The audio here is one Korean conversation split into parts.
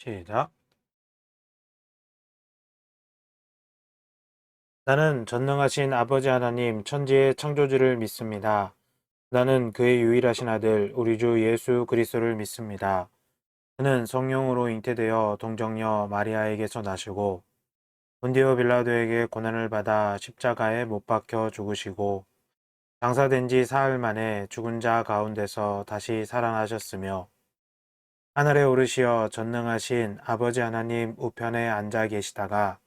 시작. 나는 전능하신 아버지 하나님 천지의 창조주를 믿습니다. 나는 그의 유일하신 아들 우리 주 예수 그리스도를 믿습니다. 그는 성령으로 잉태되어 동정녀 마리아에게서 나시고 본디오 빌라도에게 고난을 받아 십자가에 못 박혀 죽으시고 장사된 지 사흘 만에 죽은 자 가운데서 다시 살아나셨으며 하늘에 오르시어 전능하신 아버지 하나님 우편에 앉아 계시다가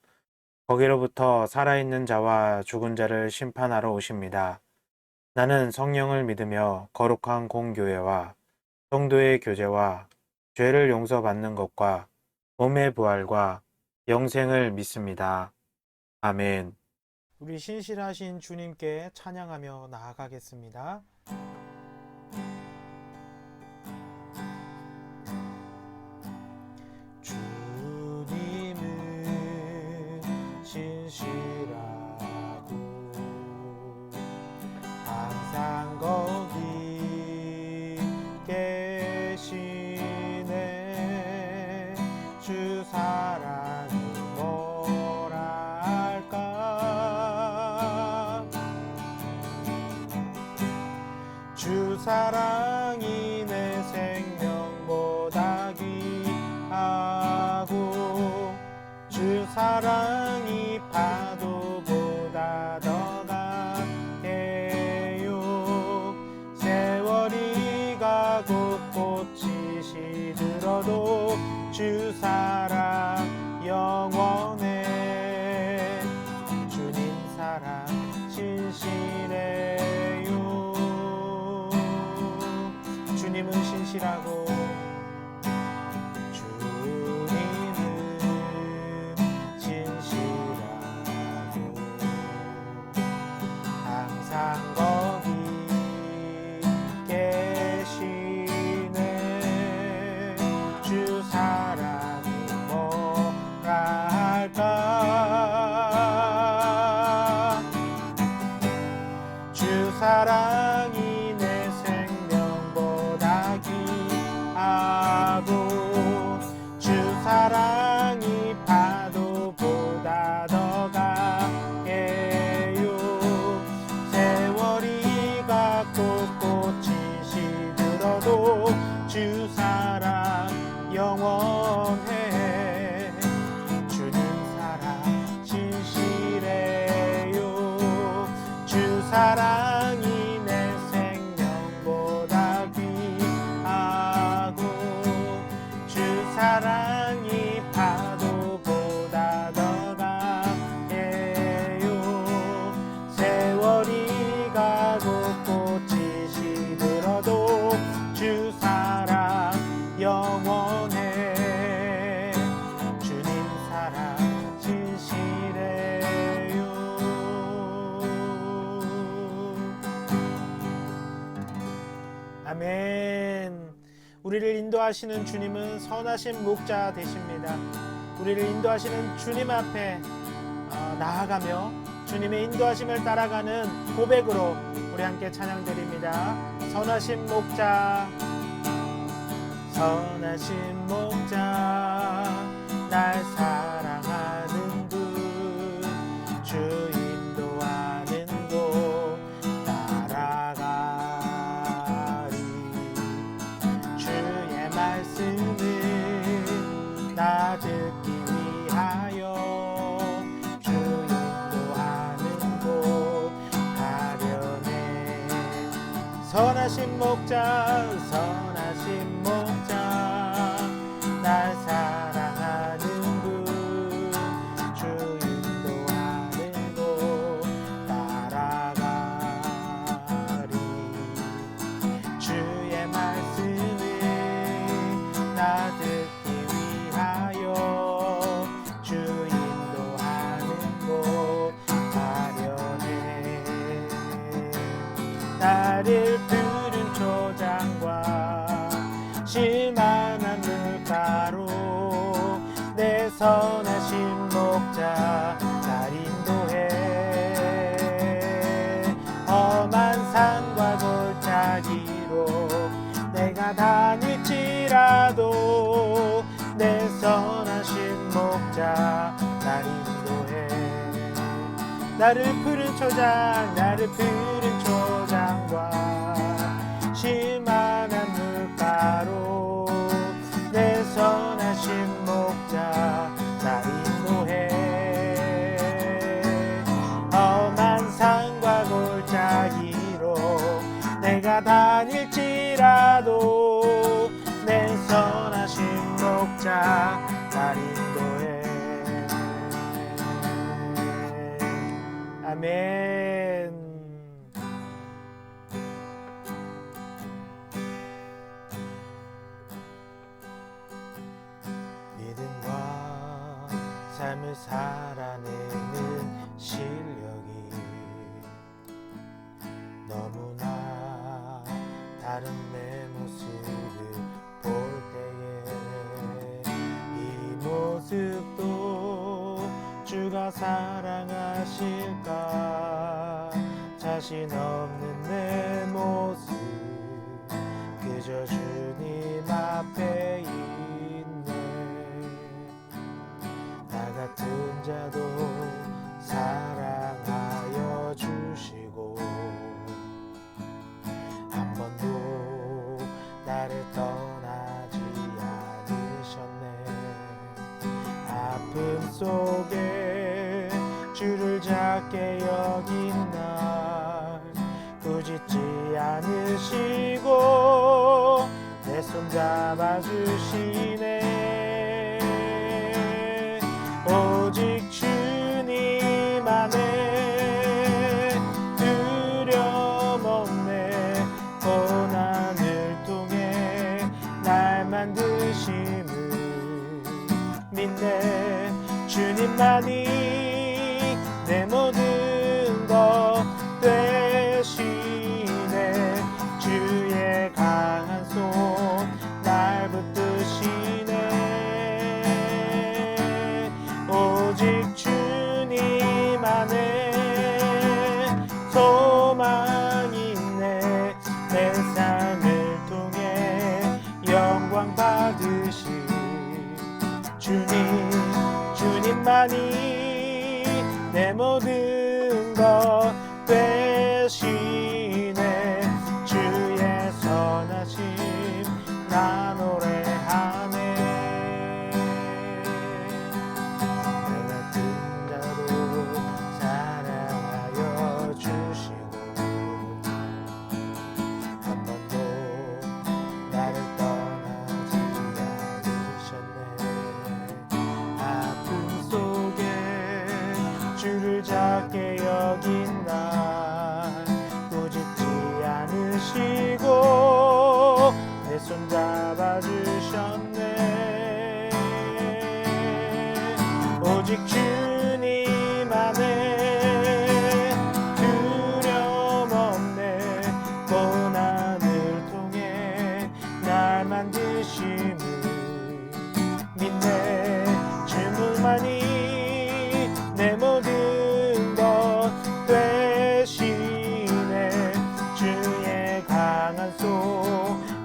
거기로부터 살아있는 자와 죽은 자를 심판하러 오십니다. 나는 성령을 믿으며 거룩한 공교회와 성도의 교제와 죄를 용서받는 것과 몸의 부활과 영생을 믿습니다. 아멘. 우리 신실하신 주님께 찬양하며 나아가겠습니다. 주님은 신실하고 항상 거기 계시네. 주 사랑이 뭐랄까. 주 사랑이 내 생명보다 귀하고 주 사랑이 파도보다 더 강해요. 세월이 가고 꽃이 시들어도 주 사랑 영원해. 주님 사랑 신실해요. 주님은 신실하고 항상 거기 계시네. 주 사랑이 뭐랄까. 주 사랑이 내 생명보다 귀하고 주 사랑이 파도보다 더 강해요. 세월이 가고 꽃이 시들어도 주 사랑 영원해. 주님 사랑 신실해요. 주 사랑이 내 생명보다 귀하고 주 사랑이 파도보다 더 강해요. 세월이 가고 꽃이 시들어도 주 사랑 영원해. 주님 사랑 신실해요. 아멘. 우리를 인도하시는 주님은 선하신 목자 되십니다. 우리를 인도하시는 주님 앞에 나아가며 주님의 인도하심을 따라가는 고백으로 우리 함께 찬양드립니다. 선하신 목자, 선하신 목자, 날 사랑하는 분, 주 인도하는 곳 따라가리. 주의 말씀을 나 듣기 위하여 주 인도하는 곳 가려네. 선하신 목자, 선하신 목자, 날 사랑하는 분, 주 인도하는 곳 따라가리. 주의 말씀을 나 듣기 위하여 주 인도하는 곳 가려네. 나를 푸른 초장과 실만한 물가로 내 선하신 목자 날 인도해. 험한 산과 골짜기로 내가 다닐지라도 내 선 목자 날 인도해. 나를 푸른 초장, 나를 푸른 초장과 실만한 물가로 내 선하신 목자 날 인도해. 험한 산과 골짜기로 내가 다닐지라도 내 선하신 목자 날 인도해. 아멘. 믿음과 삶을 살아내는 실력이 너무나 다른 내 모습을 볼 때에 이 모습도 주가 사랑하실까. 자신 없는 내 모습 그저 주님 앞에 있네. 나 같은 자도 사랑하여 주시고 한 번도 나를 떠나지 않으셨네. 아픔 속에 주를 작게 여긴 날 꾸짖지 않으시고 내 손 잡아주시네. 오직 주님 안에 두려움 없네. 고난을 통해 날 만드심을 믿네. 주님만이 내 모든 것 되시네. 주의 강한 손 날 붙드시네. 오직 주님 안에 소망이 있네. 내 삶을 통해 영광 받으실 주님만이 내 모든 것 되시네. 주의 선하심 나 노래하네. 내 같은 자도 사랑하여 주시고 한 번도 나를 떠나지 않으셨네. 아픔 속에 주를 작게 여긴 날 꾸짖지 않으시고 내 손 잡아주셨네. 오직 주님 안에 두려움 없네. 고난을 통해 날 만드심을 믿네. 주님만이 내 모든 것 되시네. 주의 강한 손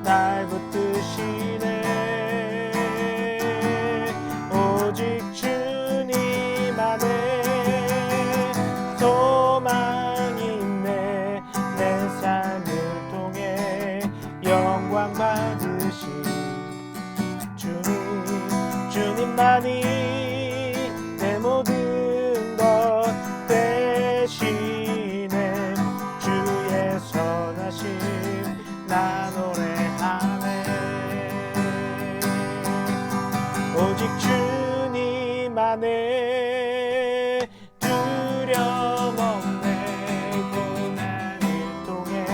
날 붙드시네. 오직 주님 안에 소망이 있네. 내 삶을 통해 영광 받으신 주님만이 내 모든 것 되시네. 주의 선하심 나 노래하네. 오직 주님 안에 두려움 없네. 고난을 통해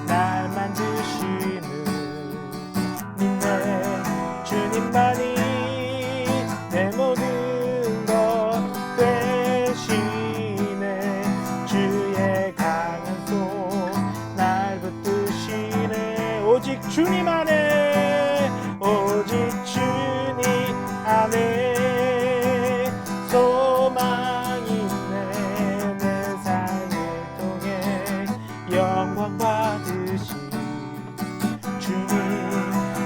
날 만드심을 믿네. 주님만이 내 모든 것 되시네. 주의 강한 손 날 붙드시네. 오직 주님 안에 오직 주님 안에 소망이 있네. 내 삶을 통해 영광 받으신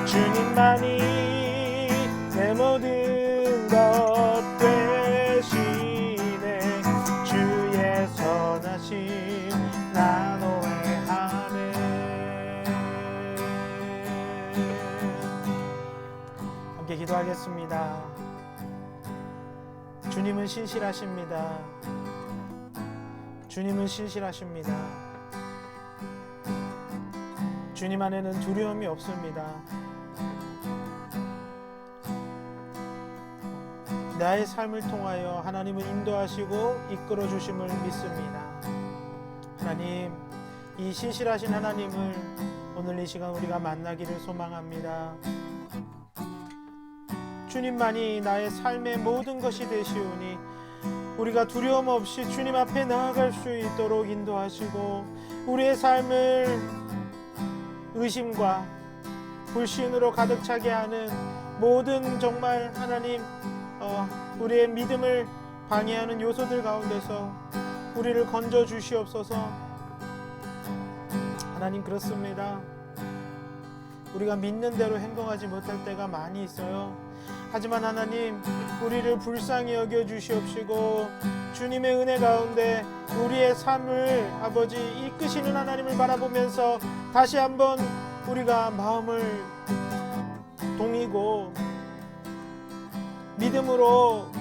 주님만이 내 모든 것 기도하겠습니다. 주님은 신실하십니다. 주님은 신실하십니다. 주님 안에는 두려움이 없습니다. 나의 삶을 통하여 하나님은 인도하시고 이끌어 주심을 믿습니다. 하나님, 이 신실하신 하나님을 오늘 이 시간 우리가 만나기를 소망합니다. 주님만이 나의 삶의 모든 것이 되시오니 우리가 두려움 없이 주님 앞에 나아갈 수 있도록 인도하시고 우리의 삶을 의심과 불신으로 가득 차게 하는 모든 정말 하나님 우리의 믿음을 방해하는 요소들 가운데서 우리를 건져 주시옵소서. 하나님, 그렇습니다. 우리가 믿는 대로 행동하지 못할 때가 많이 있어요. 하지만 하나님, 우리를 불쌍히 여겨 주시옵시고 주님의 은혜 가운데 우리의 삶을 아버지 이끄시는 하나님을 바라보면서 다시 한번 우리가 마음을 동이고 믿음으로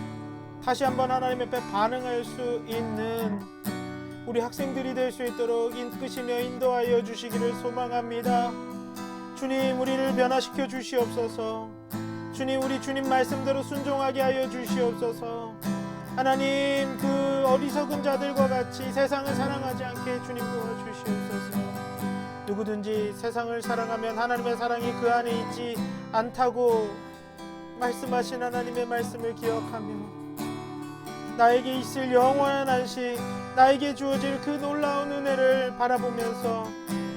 다시 한번 하나님 앞에 반응할 수 있는 우리 학생들이 될 수 있도록 이끄시며 인도하여 주시기를 소망합니다. 주님, 우리를 변화시켜 주시옵소서. 주님, 우리 주님 말씀대로 순종하게 하여 주시옵소서. 하나님, 그 어리석은 자들과 같이 세상을 사랑하지 않게 주님 도와주시옵소서. 누구든지 세상을 사랑하면 하나님의 사랑이 그 안에 있지 않다고 말씀하신 하나님의 말씀을 기억하며 나에게 있을 영원한 안식, 나에게 주어질 그 놀라운 은혜를 바라보면서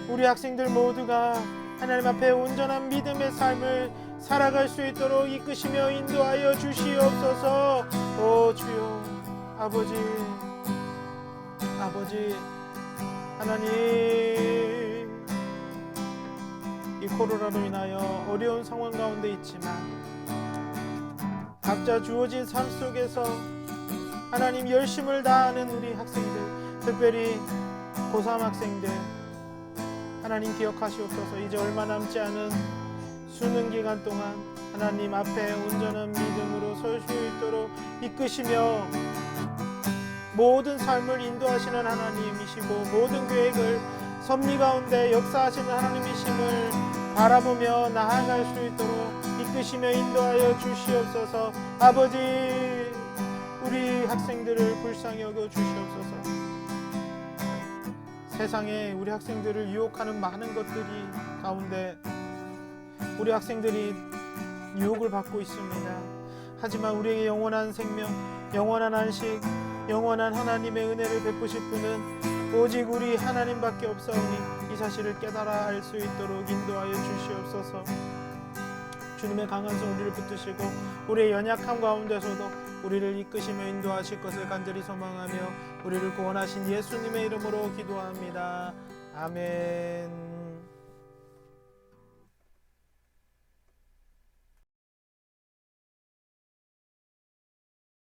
우리 학생들 모두가 하나님 앞에 온전한 믿음의 삶을 살아갈 수 있도록 이끄시며 인도하여 주시옵소서. 오 주여, 아버지 하나님, 이 코로나로 인하여 어려운 상황 가운데 있지만 각자 주어진 삶 속에서 하나님 열심을 다하는 우리 학생들, 특별히 고3 학생들 하나님 기억하시옵소서. 이제 얼마 남지 않은 수능 기간 동안 하나님 앞에 온전한 믿음으로 설 수 있도록 이끄시며 모든 삶을 인도하시는 하나님이시고 모든 계획을 섭리 가운데 역사하시는 하나님이심을 바라보며 나아갈 수 있도록 이끄시며 인도하여 주시옵소서. 아버지, 우리 학생들을 불쌍히 여겨 주시옵소서. 세상에 우리 학생들을 유혹하는 많은 것들이 가운데 우리 학생들이 유혹을 받고 있습니다. 하지만 우리에게 영원한 생명, 영원한 안식, 영원한 하나님의 은혜를 베푸실 분은 오직 우리 하나님밖에 없사오니 이 사실을 깨달아 알 수 있도록 인도하여 주시옵소서. 주님의 강한 손 우리를 붙드시고 우리의 연약함 가운데서도 우리를 이끄시며 인도하실 것을 간절히 소망하며 우리를 구원하신 예수님의 이름으로 기도합니다. 아멘.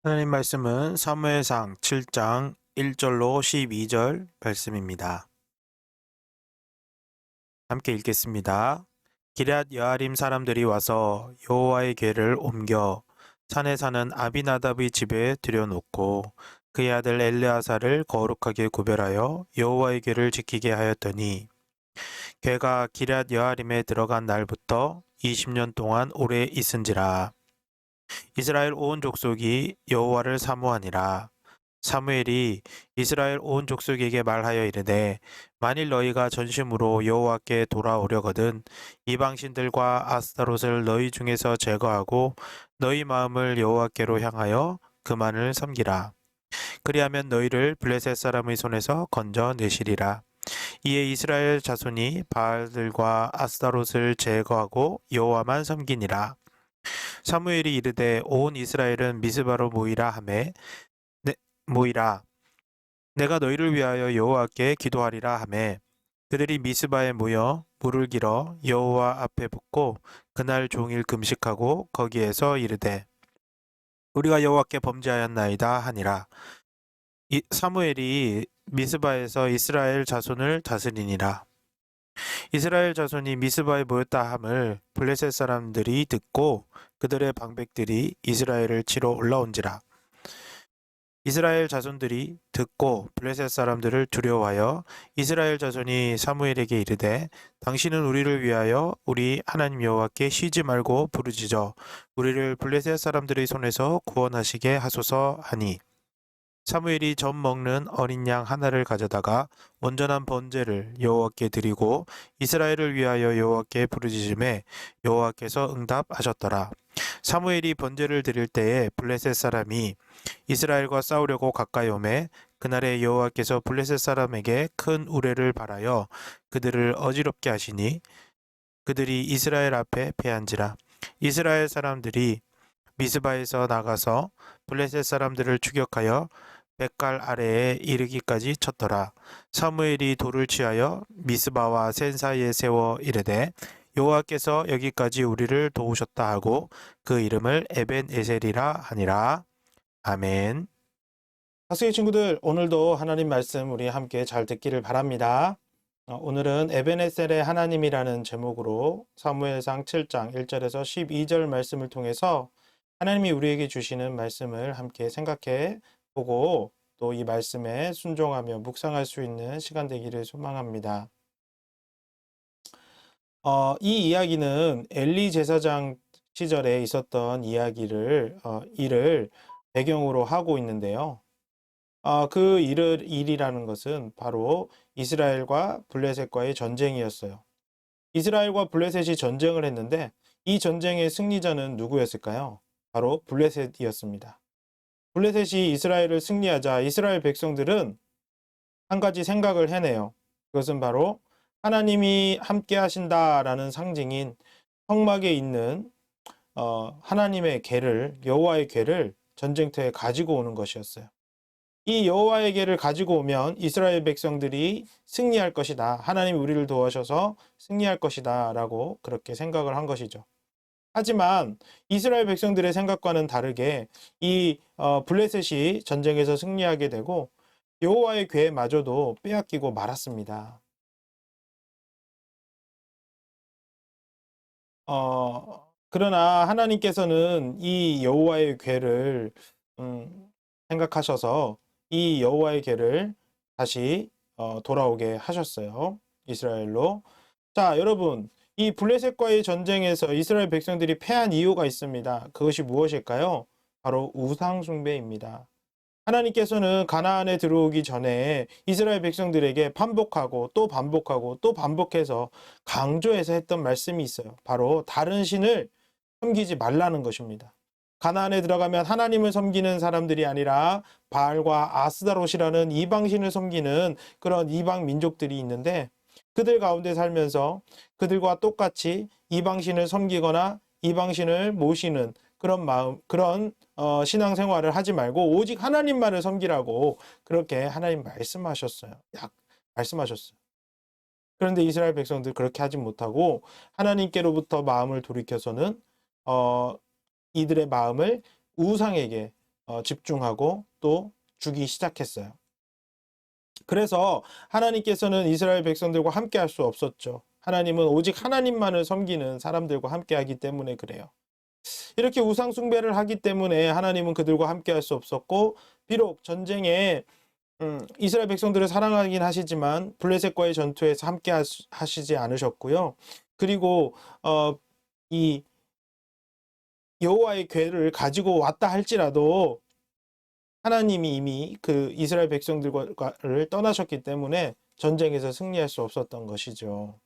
하나님 말씀은 사무엘상 7장 1절로 12절 말씀입니다. 함께 읽겠습니다. 기럇 여아림 사람들이 와서 여호와의 궤를 옮겨 산에 사는 아비나답의 집에 들여놓고 그의 아들 엘르아사를 거룩하게 구별하여 여호와의 궤를 지키게 하였더니 궤가 기럇 여아림에 들어간 날부터 20년 동안 오래 있은지라. 이스라엘 온 족속이 여호와를 사모하니라. 사무엘이 이스라엘 온 족속에게 말하여 이르되 만일 너희가 전심으로 여호와께 돌아오려거든 이방신들과 아스타롯을 너희 중에서 제거하고 너희 마음을 여호와께로 향하여 그만을 섬기라. 그리하면 너희를 블레셋 사람의 손에서 건져내시리라. 이에 이스라엘 자손이 바알들과 아스타롯을 제거하고 여호와만 섬기니라. 사무엘이 이르되 온 이스라엘은 미스바로 모이라 하매 모이라. 내가 너희를 위하여 여호와께 기도하리라 하매 그들이 미스바에 모여 물을 길어 여호와 앞에 붓고 그날 종일 금식하고 거기에서 이르되 우리가 여호와께 범죄하였나이다 하니라. 사무엘이 미스바에서 이스라엘 자손을 다스리니라. 이스라엘 자손이 미스바에 모였다 함을 블레셋 사람들이 듣고 그들의 방백들이 이스라엘을 치러 올라온지라. 이스라엘 자손들이 듣고 블레셋 사람들을 두려워하여 이스라엘 자손이 사무엘에게 이르되 당신은 우리를 위하여 우리 하나님 여호와께 쉬지 말고 부르짖어 우리를 블레셋 사람들의 손에서 구원하시게 하소서 하니 사무엘이 젖 먹는 어린 양 하나를 가져다가 온전한 번제를 여호와께 드리고 이스라엘을 위하여 여호와께 부르짖음에 여호와께서 응답하셨더라. 사무엘이 번제를 드릴 때에 블레셋 사람이 이스라엘과 싸우려고 가까이 오매 그날에 여호와께서 블레셋 사람에게 큰 우레를 발하여 그들을 어지럽게 하시니 그들이 이스라엘 앞에 패한지라. 이스라엘 사람들이 미스바에서 나가서 블레셋 사람들을 추격하여 벳갈 아래에 이르기까지 쳤더라. 사무엘이 돌을 취하여 미스바와 센 사이에 세워 이르되 여호와께서 여기까지 우리를 도우셨다 하고 그 이름을 에벤에셀이라 하니라. 아멘. 학생의 친구들, 오늘도 하나님 말씀 우리 함께 잘 듣기를 바랍니다. 오늘은 에벤에셀의 하나님이라는 제목으로 사무엘상 7장 1절에서 12절 말씀을 통해서 하나님이 우리에게 주시는 말씀을 함께 생각해 보고 또 이 말씀에 순종하며 묵상할 수 있는 시간 되기를 소망합니다. 이 이야기는 엘리 제사장 시절에 있었던 일을 배경으로 하고 있는데요. 그 일이라는 것은 바로 이스라엘과 블레셋과의 전쟁이었어요. 이스라엘과 블레셋이 전쟁을 했는데 이 전쟁의 승리자는 누구였을까요? 바로 블레셋이었습니다. 블레셋이 이스라엘을 승리하자 이스라엘 백성들은 한 가지 생각을 해내요. 그것은 바로 하나님이 함께 하신다라는 상징인 성막에 있는 하나님의 궤를, 여호와의 궤를 전쟁터에 가지고 오는 것이었어요. 이 여호와의 궤를 가지고 오면 이스라엘 백성들이 승리할 것이다. 하나님이 우리를 도와셔서 승리할 것이다 라고 그렇게 생각을 한 것이죠. 하지만 이스라엘 백성들의 생각과는 다르게 이 블레셋이 전쟁에서 승리하게 되고 여호와의 궤마저도 빼앗기고 말았습니다. 그러나 하나님께서는 이 여호와의 궤를 생각하셔서 이 여호와의 궤를 다시 돌아오게 하셨어요. 이스라엘로. 자, 여러분, 이 블레셋과의 전쟁에서 이스라엘 백성들이 패한 이유가 있습니다. 그것이 무엇일까요? 바로 우상 숭배입니다. 하나님께서는 가나안에 들어오기 전에 이스라엘 백성들에게 반복하고 또 반복하고 또 반복해서 강조해서 했던 말씀이 있어요. 바로 다른 신을 섬기지 말라는 것입니다. 가나안에 들어가면 하나님을 섬기는 사람들이 아니라 바알과 아스다롯이라는 이방신을 섬기는 그런 이방 민족들이 있는데 그들 가운데 살면서 그들과 똑같이 이방신을 섬기거나 이방신을 모시는 그런 마음, 그런 신앙생활을 하지 말고 오직 하나님만을 섬기라고 그렇게 하나님 말씀하셨어요. 말씀하셨어요. 그런데 이스라엘 백성들 그렇게 하지 못하고 하나님께로부터 마음을 돌이켜서는 이들의 마음을 우상에게 집중하고 또 주기 시작했어요. 그래서 하나님께서는 이스라엘 백성들과 함께 할 수 없었죠. 하나님은 오직 하나님만을 섬기는 사람들과 함께 하기 때문에 그래요. 이렇게 우상 숭배를 하기 때문에 하나님은 그들과 함께 할 수 없었고 비록 전쟁에 이스라엘 백성들을 사랑하긴 하시지만 블레셋과의 전투에서 함께 하시지 않으셨고요. 그리고 이 여호와의 궤를 가지고 왔다 할지라도 하나님이 이미 그 이스라엘 백성들을 떠나셨기 때문에 전쟁에서 승리할 수 없었던 것이죠.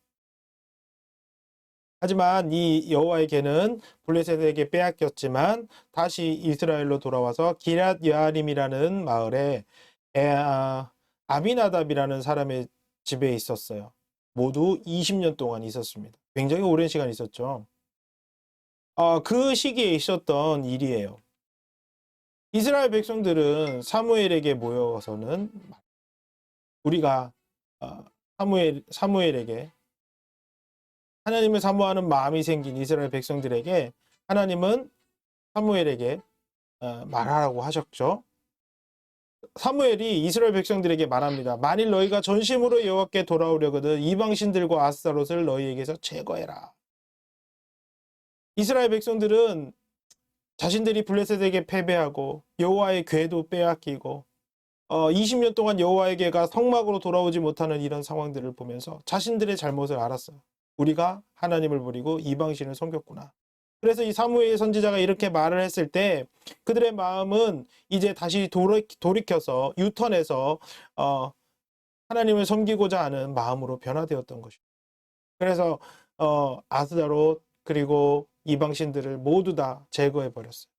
하지만 이 여호와의 궤는 블레셋에게 빼앗겼지만 다시 이스라엘로 돌아와서 기럇 여아림이라는 마을에 아비나답이라는 사람의 집에 있었어요. 모두 20년 동안 있었습니다. 굉장히 오랜 시간 있었죠. 그 시기에 있었던 일이에요. 이스라엘 백성들은 사무엘에게 모여서는 우리가 사무엘에게 하나님을 사모하는 마음이 생긴 이스라엘 백성들에게 하나님은 사무엘에게 말하라고 하셨죠. 사무엘이 이스라엘 백성들에게 말합니다. 만일 너희가 전심으로 여호와께 돌아오려거든 이방신들과 아스타롯을 너희에게서 제거해라. 이스라엘 백성들은 자신들이 블레셋에게 패배하고 여호와의 궤도 빼앗기고 20년 동안 여호와에게가 성막으로 돌아오지 못하는 이런 상황들을 보면서 자신들의 잘못을 알았어요. 우리가 하나님을 버리고 이방신을 섬겼구나. 그래서 이 사무엘 선지자가 이렇게 말을 했을 때 그들의 마음은 이제 다시 돌이켜서 유턴해서 하나님을 섬기고자 하는 마음으로 변화되었던 것이죠. 그래서 아스다롯 그리고 이방신들을 모두 다 제거해 버렸어요.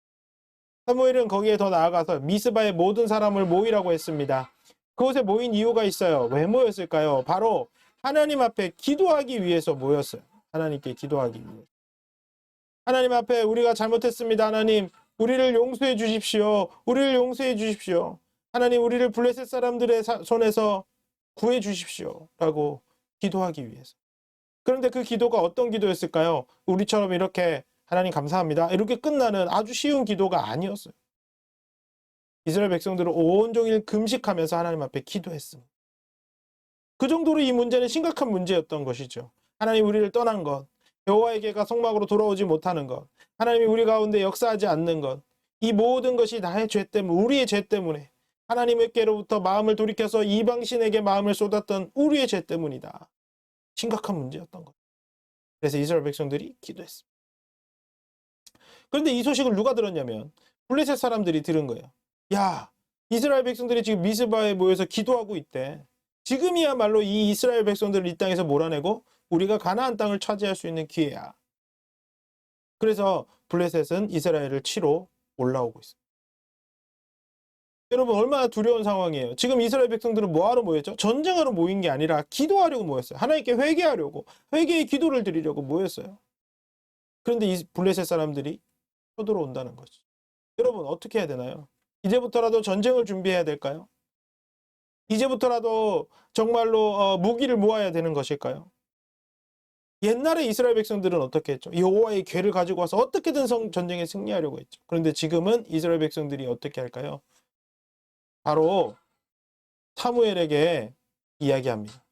사무엘은 거기에 더 나아가서 미스바의 모든 사람을 모이라고 했습니다. 그곳에 모인 이유가 있어요. 왜 모였을까요? 바로 하나님 앞에 기도하기 위해서 모였어요. 하나님께 기도하기 위해. 하나님 앞에 우리가 잘못했습니다. 하나님, 우리를 용서해 주십시오. 우리를 용서해 주십시오. 하나님, 우리를 블레셋 사람들의 손에서 구해 주십시오. 라고 기도하기 위해서. 그런데 그 기도가 어떤 기도였을까요? 우리처럼 이렇게 하나님 감사합니다. 이렇게 끝나는 아주 쉬운 기도가 아니었어요. 이스라엘 백성들은 온종일 금식하면서 하나님 앞에 기도했습니다. 그 정도로 이 문제는 심각한 문제였던 것이죠. 하나님 우리를 떠난 것, 여호와에게가 성막으로 돌아오지 못하는 것, 하나님이 우리 가운데 역사하지 않는 것, 이 모든 것이 나의 죄 때문에, 우리의 죄 때문에 하나님께로부터 마음을 돌이켜서 이방신에게 마음을 쏟았던 우리의 죄 때문이다. 심각한 문제였던 것. 그래서 이스라엘 백성들이 기도했습니다. 그런데 이 소식을 누가 들었냐면 블레셋 사람들이 들은 거예요. 야, 이스라엘 백성들이 지금 미스바에 모여서 기도하고 있대. 지금이야말로 이 이스라엘 백성들을 이 땅에서 몰아내고 우리가 가나안 땅을 차지할 수 있는 기회야. 그래서 블레셋은 이스라엘을 치러 올라오고 있습니다. 여러분 얼마나 두려운 상황이에요. 지금 이스라엘 백성들은 뭐하러 모였죠? 전쟁하러 모인 게 아니라 기도하려고 모였어요. 하나님께 회개하려고, 회개의 기도를 드리려고 모였어요. 그런데 이 블레셋 사람들이 쳐들어온다는 거죠. 여러분 어떻게 해야 되나요? 이제부터라도 전쟁을 준비해야 될까요? 이제부터라도 정말로 무기를 모아야 되는 것일까요? 옛날에 이스라엘 백성들은 어떻게 했죠? 여호와의 궤를 가지고 와서 어떻게든 전쟁에 승리하려고 했죠. 그런데 지금은 이스라엘 백성들이 어떻게 할까요? 바로 사무엘에게 이야기합니다.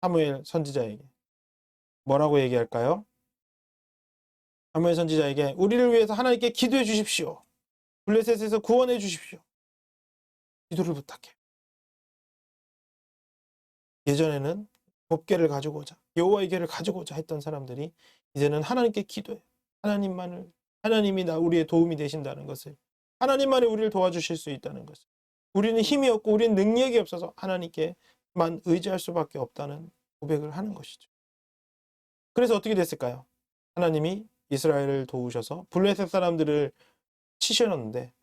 사무엘 선지자에게. 뭐라고 얘기할까요? 사무엘 선지자에게 우리를 위해서 하나님께 기도해 주십시오. 블레셋에서 구원해 주십시오. 기도를 부탁해. 예전에는 법궤를 가지고 오자, 여호와의 궤를 가지고 오자 했던 사람들이 이제는 하나님께 기도해. 하나님이 우리의 도움이 되신다는 것을, 하나님만이 우리를 도와주실 수 있다는 것을, 우리는 힘이 없고 우리는 능력이 없어서 하나님께만 의지할 수밖에 없다는 고백을 하는 것이죠. 그래서 어떻게 됐을까요? 하나님이 이스라엘을 도우셔서 블레셋 사람들을 치셨는데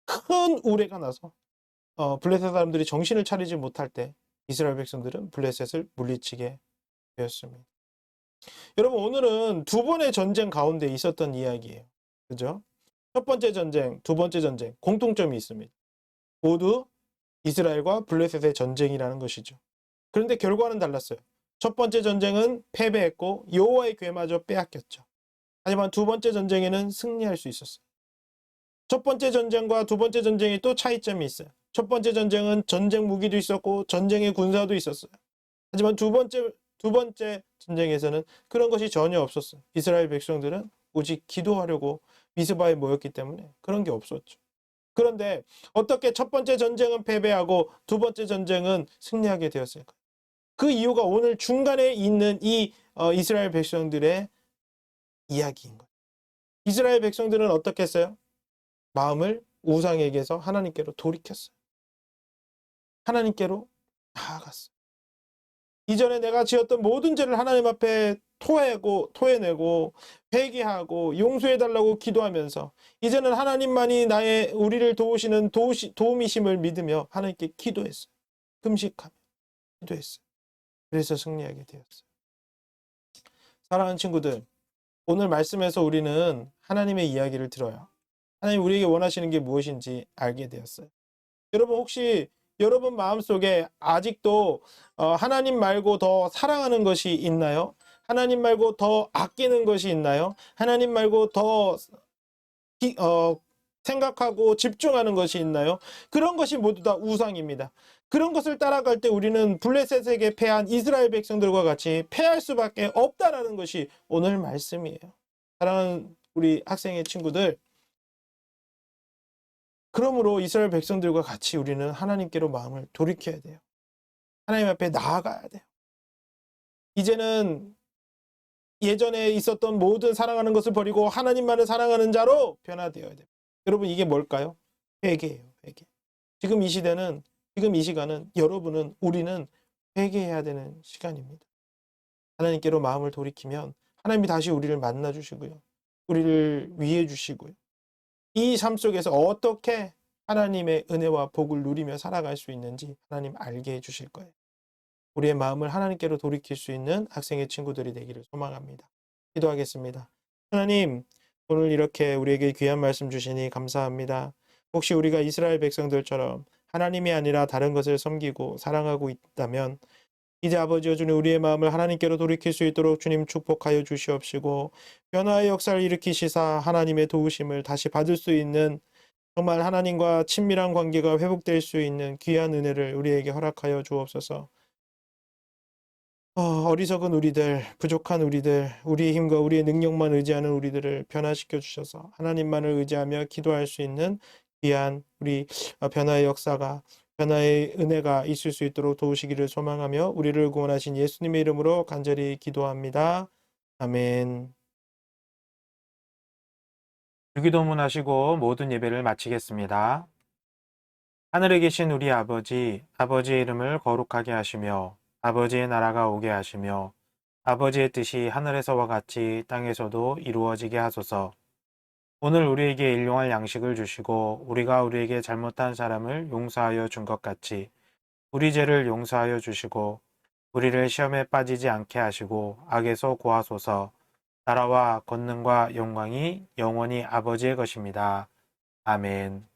큰 우레가 나서 블레셋 사람들이 정신을 차리지 못할 때 이스라엘 백성들은 블레셋을 물리치게 되었습니다. 여러분 오늘은 두 번의 전쟁 가운데 있었던 이야기예요. 그죠? 첫 번째 전쟁, 두 번째 전쟁 공통점이 있습니다. 모두 이스라엘과 블레셋의 전쟁이라는 것이죠. 그런데 결과는 달랐어요. 첫 번째 전쟁은 패배했고 여호와의 궤마저 빼앗겼죠. 하지만 두 번째 전쟁에는 승리할 수 있었어요. 첫 번째 전쟁과 두 번째 전쟁이 또 차이점이 있어요. 첫 번째 전쟁은 전쟁 무기도 있었고 전쟁의 군사도 있었어요. 하지만 두 번째 전쟁에서는 그런 것이 전혀 없었어요. 이스라엘 백성들은 오직 기도하려고 미스바에 모였기 때문에 그런 게 없었죠. 그런데 어떻게 첫 번째 전쟁은 패배하고 두 번째 전쟁은 승리하게 되었을까요? 그 이유가 오늘 중간에 있는 이 이스라엘 백성들의 이야기인 거예요. 이스라엘 백성들은 어떻게 했어요? 마음을 우상에게서 하나님께로 돌이켰어요. 하나님께로 나아갔어요. 이전에 내가 지었던 모든 죄를 하나님 앞에 토해내고 회개하고 용서해달라고 기도하면서 이제는 하나님만이 우리를 도우시는 도움이심을 믿으며 하나님께 기도했어요. 금식하며 기도했어요. 그래서 승리하게 되었어요. 사랑하는 친구들, 오늘 말씀에서 우리는 하나님의 이야기를 들어요. 하나님 우리에게 원하시는 게 무엇인지 알게 되었어요. 여러분 혹시 여러분 마음속에 아직도 하나님 말고 더 사랑하는 것이 있나요? 하나님 말고 더 아끼는 것이 있나요? 하나님 말고 더 생각하고 집중하는 것이 있나요? 그런 것이 모두 다 우상입니다. 그런 것을 따라갈 때 우리는 블레셋에게 패한 이스라엘 백성들과 같이 패할 수밖에 없다라는 것이 오늘 말씀이에요. 사랑하는 우리 학생의 친구들, 그러므로 이스라엘 백성들과 같이 우리는 하나님께로 마음을 돌이켜야 돼요. 하나님 앞에 나아가야 돼요. 이제는 예전에 있었던 모든 사랑하는 것을 버리고 하나님만을 사랑하는 자로 변화되어야 돼요. 여러분, 이게 뭘까요? 회개예요. 회개. 지금 이 시대는, 지금 이 시간은 여러분은, 우리는 회개해야 되는 시간입니다. 하나님께로 마음을 돌이키면 하나님이 다시 우리를 만나 주시고요. 우리를 위해 주시고요. 이 삶 속에서 어떻게 하나님의 은혜와 복을 누리며 살아갈 수 있는지 하나님 알게 해 주실 거예요. 우리의 마음을 하나님께로 돌이킬 수 있는 학생의 친구들이 되기를 소망합니다. 기도하겠습니다. 하나님, 오늘 이렇게 우리에게 귀한 말씀 주시니 감사합니다. 혹시 우리가 이스라엘 백성들처럼 하나님이 아니라 다른 것을 섬기고 사랑하고 있다면 이제 아버지여 주님, 우리의 마음을 하나님께로 돌이킬 수 있도록 주님 축복하여 주시옵시고, 변화의 역사를 일으키시사 하나님의 도우심을 다시 받을 수 있는, 정말 하나님과 친밀한 관계가 회복될 수 있는 귀한 은혜를 우리에게 허락하여 주옵소서. 어리석은 우리들, 부족한 우리들, 우리의 힘과 우리의 능력만 의지하는 우리들을 변화시켜 주셔서 하나님만을 의지하며 기도할 수 있는 귀한 우리 변화의 역사가, 변화의 은혜가 있을 수 있도록 도우시기를 소망하며 우리를 구원하신 예수님의 이름으로 간절히 기도합니다. 아멘. 주기도문 하시고 모든 예배를 마치겠습니다. 하늘에 계신 우리 아버지, 아버지의 이름을 거룩하게 하시며 아버지의 나라가 오게 하시며 아버지의 뜻이 하늘에서와 같이 땅에서도 이루어지게 하소서. 오늘 우리에게 일용할 양식을 주시고 우리가 우리에게 잘못한 사람을 용서하여 준 것 같이 우리 죄를 용서하여 주시고 우리를 시험에 빠지지 않게 하시고 악에서 구하소서. 나라와 권능과 영광이 영원히 아버지의 것입니다. 아멘.